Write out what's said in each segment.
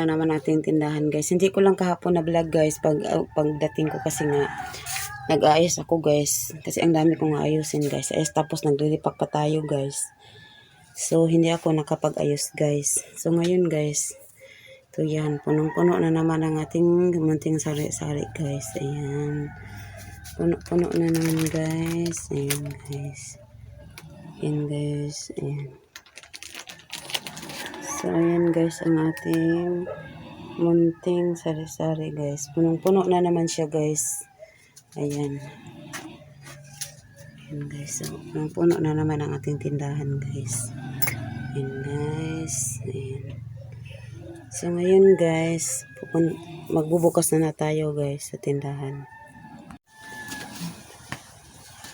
na naman natin tindahan guys. Hindi ko lang kahapon na vlog guys pagdating ko kasi nga nag-aayos ako guys. Kasi ang dami kong ayusin guys. Tapos naglilipak pa tayo guys. So hindi ako nakapag-ayos guys. So ngayon guys, ito yan. Punong-puno na naman ang ating munting sari-sari guys. Ayan. Puno-puno na naman guys. Ayan guys. Ayan guys. Ayan. So, ayan guys, ang ating munting sari-sari guys. Punong-puno na naman siya guys. Ayan. Ayan guys. So, punong-puno na naman ang ating tindahan guys. Ayan guys. Ayan. So, ngayon guys, magbubukas na tayo guys sa tindahan.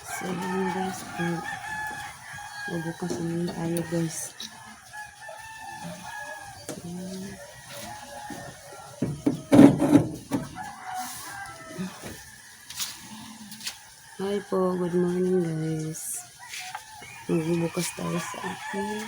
So, ayan guys. Magbubukas na tayo guys. Hi po, good morning guys. Magbubukas tayo sa ating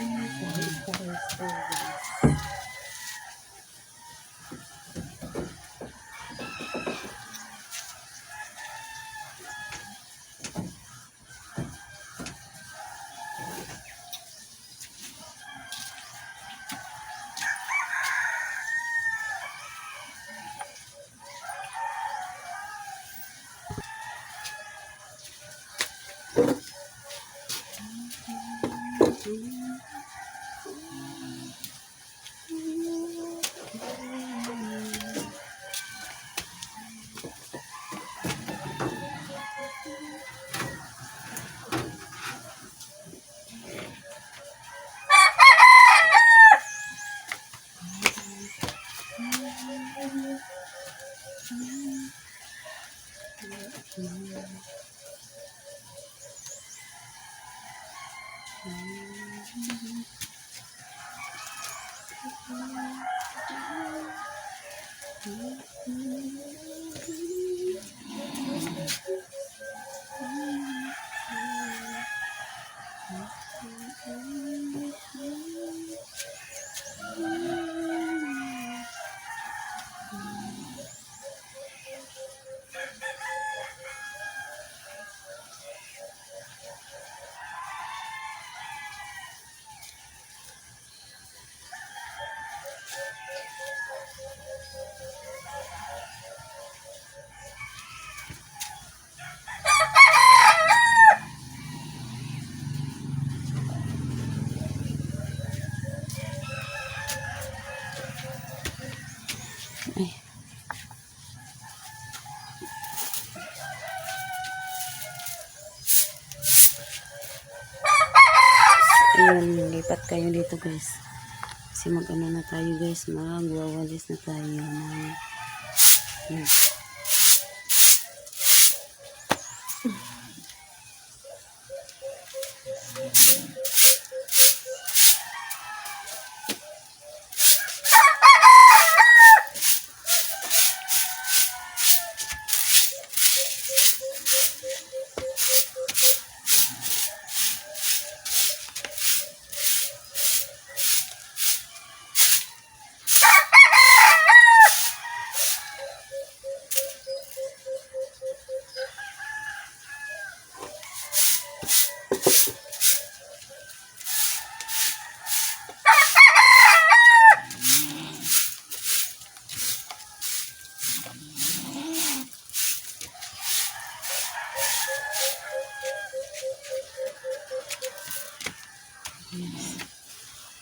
Ayan, lipat kayo dito guys. Kasi mag-ano na tayo guys, magwawalis na tayo. Ayan.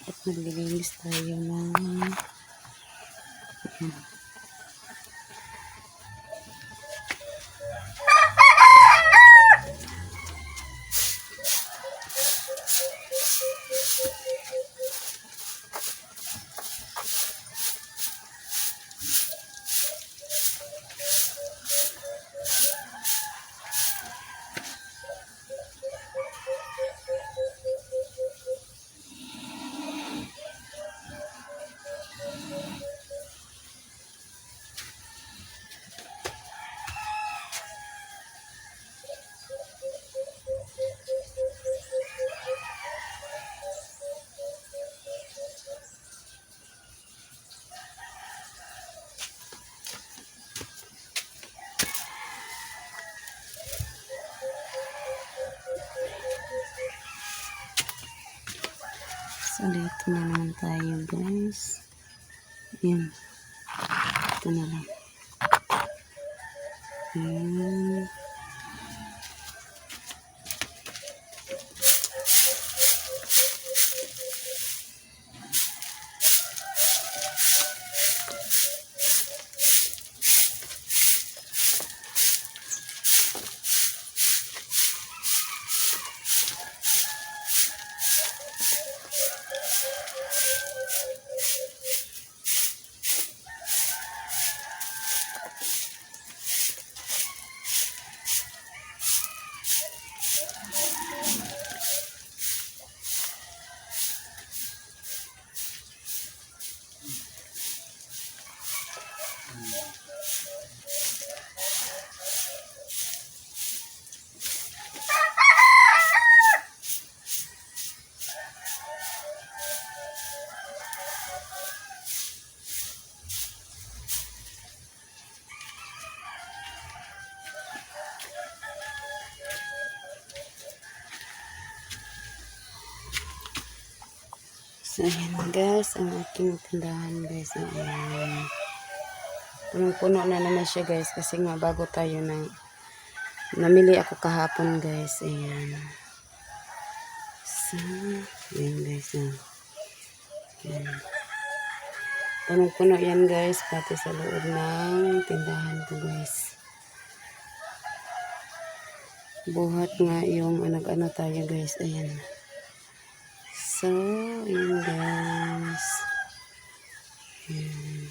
At maglilinis tayo ng So, dito na naman tayo, guys. Ayan. Ito na lang. Ayan. So, ayan guys, ang aking tindahan guys. Ayan. Punong-puno na naman siya guys kasi nga bago tayo namili ako kahapon guys. Ayan. So, ayan guys. Ayan. Punong-puno yan guys pati sa loob ng tindahan ko guys. Buhat nga yung ano tayo guys. Ayan. So, ayan guys. Ayan.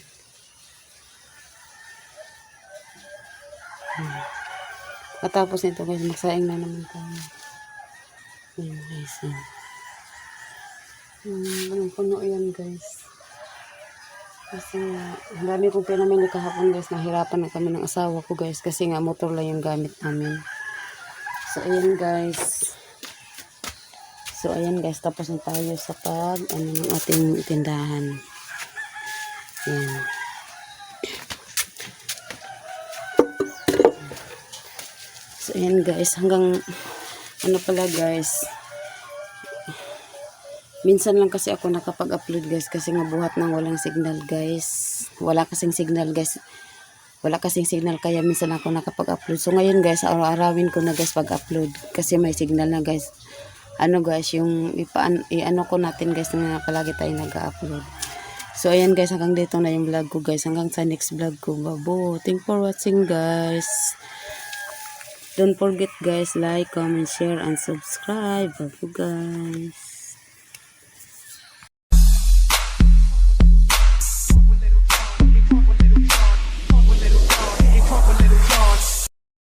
Katapos nito guys, magsaing na naman tayo. Ayan guys. Puno yan guys. Kasi nga, ang dami kong pinamili kahapon guys. Nahirapan na kami ng asawa ko guys. Kasi nga motor lang yung gamit namin. So ayan guys. Tapos na tayo sa ng ating tindahan. Ayan. So ayan guys, hanggang pala guys. Minsan lang kasi ako nakapag-upload guys kasi nga buhat nang walang signal guys. Wala kasing signal kaya minsan ako nakapag-upload. So ngayon guys, araw-arawin ko na guys pag-upload kasi may signal na guys. Ano guys, yung i-ano ko natin guys na palagi tayo nag-upload. So ayan guys, hanggang dito na yung vlog ko guys. Hanggang sa next vlog ko. Babo. Thanks for watching guys. Don't forget guys, like, comment, share, and subscribe. Babo guys.